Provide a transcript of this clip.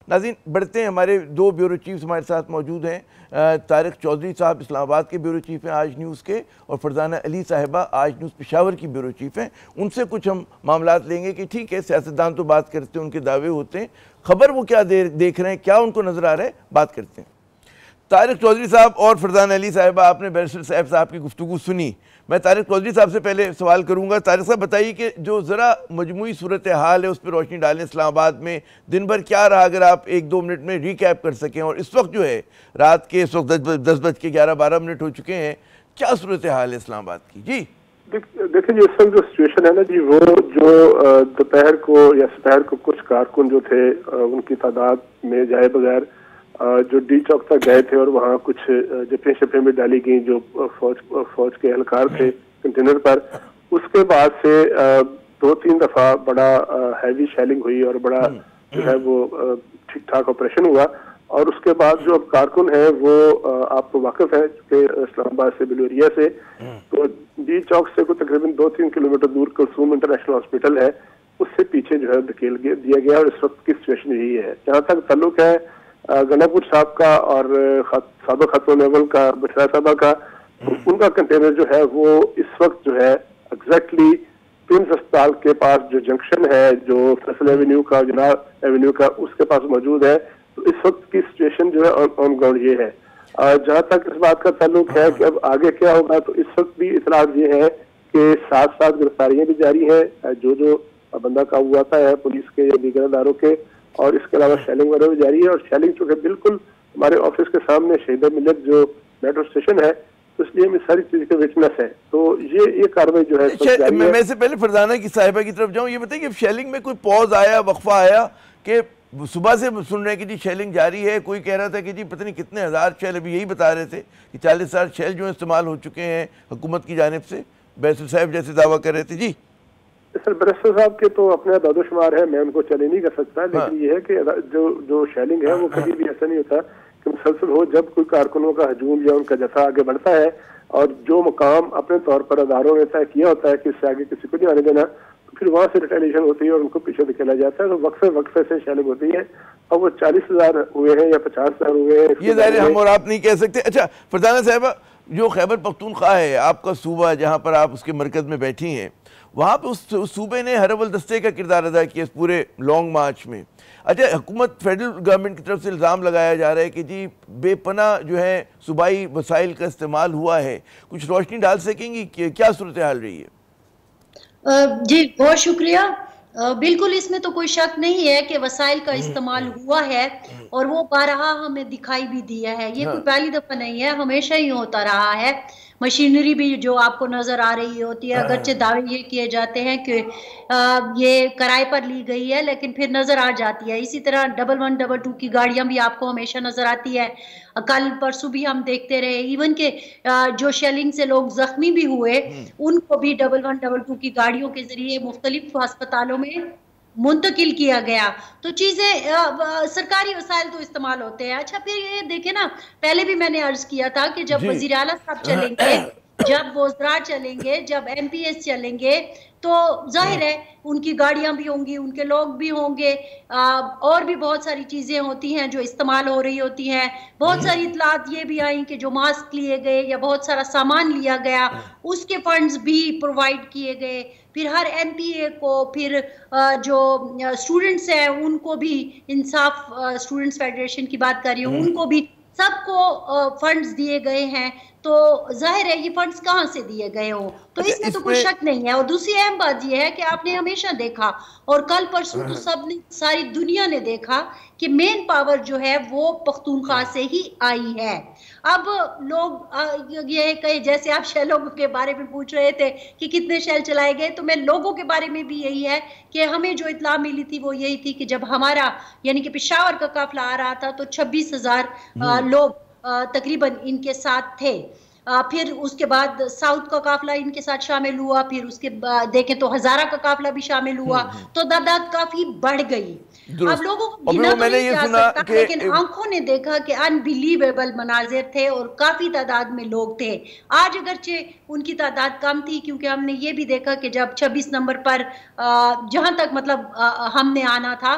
ناظرین بڑھتے ہیں، ہمارے دو بیورو چیفز ہمارے ساتھ موجود ہیں، طارق چودھری صاحب اسلام آباد کے بیورو چیف ہیں آج نیوز کے، اور فرزانہ علی صاحبہ آج نیوز پشاور کی بیورو چیف ہیں۔ ان سے کچھ ہم معاملات لیں گے کہ ٹھیک ہے سیاستدان تو بات کرتے ہیں، ان کے دعوے ہوتے ہیں، خبر وہ کیا دیکھ رہے ہیں، کیا ان کو نظر آ رہا ہے، بات کرتے ہیں۔ طارق چودھری صاحب اور فرزانہ علی صاحبہ، آپ نے بیرسٹر صاحب کی گفتگو سنی، میں طارق چودھری صاحب سے پہلے سوال کروں گا۔ طارق صاحب بتائیے کہ جو ذرا مجموعی صورتحال ہے اس پہ روشنی ڈالیں، اسلام آباد میں دن بھر کیا رہا، اگر آپ 1-2 منٹ میں ریکیپ کر سکیں، اور اس وقت جو ہے رات کے اس وقت 10:11-12 ہو چکے ہیں، کیا صورتحال ہے اسلام آباد کی؟ جی دیکھیں جی، اس وقت جو سچویشن ہے نا جی، وہ جو دوپہر کو یا سپہر کو کچھ کارکن جو تھے ان کی تعداد میں جائے بغیر جو ڈی چوک تک گئے تھے اور وہاں کچھ جفیں شفیں بھی ڈالی گئیں جو فوج کے اہلکار تھے کنٹینر پر، اس کے بعد سے 2-3 دفعہ بڑا ہیوی شیلنگ ہوئی اور بڑا جو ہے وہ ٹھیک ٹھاک آپریشن ہوا، اور اس کے بعد جو اب کارکن ہیں وہ آپ کو واقف ہے کہ اسلام آباد سے بلوریا سے، تو ڈی چوک سے کوئی تقریباً 2-3 کلومیٹر دور کلثوم انٹرنیشنل ہاسپٹل ہے، اس سے پیچھے جو ہے دھکیل دیا گیا، اور اس وقت کی سچویشن یہی ہے۔ جہاں تک تعلق ہے گنا پور صاحب کا اور سابق خاتون اول کا بشرا صاحبہ کا، ان کا کنٹینر جو ہے وہ اس وقت جو ہے ایگزیکٹلی پرنس اسپتال کے پاس جو جنکشن ہے جو فیصل ایوینیو کا جناب ایوینیو کا اس کے پاس موجود ہے۔ تو اس وقت کی سچویشن جو ہے آن گراؤنڈ یہ ہے۔ جہاں تک اس بات کا تعلق ہے کہ اب آگے کیا ہوگا، تو اس وقت بھی اطلاعات یہ ہے کہ ساتھ ساتھ گرفتاریاں بھی جاری ہیں، جو بندہ قابو آتا ہے پولیس کے یا دیگر اداروں کے، اور اس کے علاوہ شیلنگ وغیرہ بھی جاری ہے، اور شیلنگ چونکہ بالکل ہمارے آفس کے سامنے شہید ملت جو میٹرو اسٹیشن ہے، تو اس لیے ہمیں ساری چیز کے وٹنس ہے، تو یہ کاروائی جو ہے میں سے پہلے فرزانہ کی صاحبہ کی طرف جاؤں، یہ بتائیں کہ شیلنگ میں کوئی پوز آیا، وقفہ آیا کہ صبح سے سن رہے ہیں کہ جی شیلنگ جاری ہے، کوئی کہہ رہا تھا کہ جی پتہ نہیں کتنے ہزار شیل، ابھی یہی بتا رہے تھے کہ 40,000 شیل جو استعمال ہو چکے ہیں حکومت کی جانب سے، بیرسٹر صاحب جیسے دعویٰ کر رہے تھے؟ جی سر، بیرسٹر صاحب کے تو اپنے اعداد و شمار ہے، میں ان کو چیلنج نہیں کر سکتا، لیکن یہ ہے کہ جو شیلنگ ہے وہ کبھی بھی ایسا نہیں ہوتا کہ مسلسل ہو، جب کوئی کارکنوں کا ہجوم یا ان کا جتھا آگے بڑھتا ہے اور جو مقام اپنے طور پر اداروں نے طے کیا ہوتا ہے کہ اس سے آگے کسی کو نہیں آنے دینا، تو پھر وہاں سے ریٹیلیشن ہوتی ہے اور ان کو پیچھے دھکیلا جاتا ہے، تو وقفے سے شیلنگ ہوتی ہے، اور وہ 40,000 ہوئے ہیں یا 50,000 ہوئے ہیں، یہ ظاہر ہم اور آپ نہیں کہہ سکتے۔ اچھا فرزانہ صاحبہ، جو خیبر پختونخوا ہے آپ کا صوبہ، جہاں پر آپ اس کے مرکز میں بیٹھی ہیں، وہاں پہ اس صوبے نے ہر اول دستے کا کردار ادا کیا اس پورے لانگ مارچ میں۔ اچھا حکومت فیڈرل گورنمنٹ کی طرف سے الزام لگایا جا رہا ہے کہ جی بے پناہ جو ہے صوبائی وسائل کا استعمال ہوا ہے، کچھ روشنی ڈال سکیں گی کہ کیا صورتحال رہی ہے؟ جی بہت شکریہ۔ بالکل اس میں تو کوئی شک نہیں ہے کہ وسائل کا استعمال ہوا ہے، اور وہ بارہا ہمیں دکھائی بھی دیا ہے، یہ کوئی پہلی دفعہ نہیں ہے، ہمیشہ ہی ہوتا رہا ہے۔ مشینری بھی جو آپ کو نظر آ رہی ہوتی ہے، اگرچہ دعوے یہ کیے جاتے ہیں کہ یہ کرائے پر لی گئی ہے، لیکن پھر نظر آ جاتی ہے۔ اسی طرح 112 کی گاڑیاں بھی آپ کو ہمیشہ نظر آتی ہے، کل پرسوں بھی ہم دیکھتے رہے، ایون کہ جو شیلنگ سے لوگ زخمی بھی ہوئے ان کو بھی 112 کی گاڑیوں کے ذریعے مختلف ہسپتالوں میں منتقل کیا گیا۔ تو چیزیں سرکاری وسائل تو استعمال ہوتے ہیں۔ اچھا پھر یہ دیکھیں نا، پہلے بھی میں نے عرض کیا تھا کہ جب وزیر اعلیٰ صاحب چلیں گے، جب وزراء چلیں گے، جب ایم پی ایس چلیں گے، تو ظاہر ہے ان کی گاڑیاں بھی ہوں گی، ان کے لوگ بھی ہوں گے، اور بھی بہت ساری چیزیں ہوتی ہیں جو استعمال ہو رہی ہوتی ہیں۔ بہت ساری اطلاعات یہ بھی آئیں کہ جو ماسک لیے گئے یا بہت سارا سامان لیا گیا، اس کے فنڈز بھی پرووائڈ کیے گئے۔ پھر ہر ایم پی اے کو، پھر جو اسٹوڈنٹس ہیں ان کو بھی، انصاف اسٹوڈنٹس فیڈریشن کی بات کر رہی ہوں، ان کو بھی سب کو فنڈز دیے گئے ہیں۔ تو ظاہر ہے یہ فنڈز کہاں سے دیے گئے ہوں، تو اس میں تو کوئی شک نہیں ہے۔ اور دوسری اہم بات یہ ہے کہ آپ نے ہمیشہ دیکھا، اور کل پرسوں تو ساری دنیا نے دیکھا کہ مین پاور جو ہے وہ پختونخوا سے ہی آئی ہے۔ اب لوگ یہ کہے، جیسے آپ شیلوں کے بارے میں پوچھ رہے تھے کہ کتنے شیل چلائے گئے، تو میں لوگوں کے بارے میں بھی یہی ہے کہ ہمیں جو اطلاع ملی تھی وہ یہی تھی کہ جب ہمارا یعنی کہ پشاور کا قافلہ آ رہا تھا تو 26,000 لوگ تقریباً ان کے ساتھ تھے۔ پھر اس کے بعد ساؤتھ کا قافلہ ان کے ساتھ شامل ہوا، پھر اس کے بعد دیکھیں تو ہزارہ کا قافلہ بھی شامل ہوا، تو تعداد کافی بڑھ گئی۔ اب لوگوں کو گنا تو نہیں جا سکتا، لیکن آنکھوں نے دیکھا کہ انبیلیویبل مناظر تھے اور کافی تعداد میں لوگ تھے۔ آج اگرچہ ان کی تعداد کم تھی، کیونکہ ہم نے یہ بھی دیکھا کہ جب 26 نومبر پر جہاں تک مطلب ہم نے آنا تھا،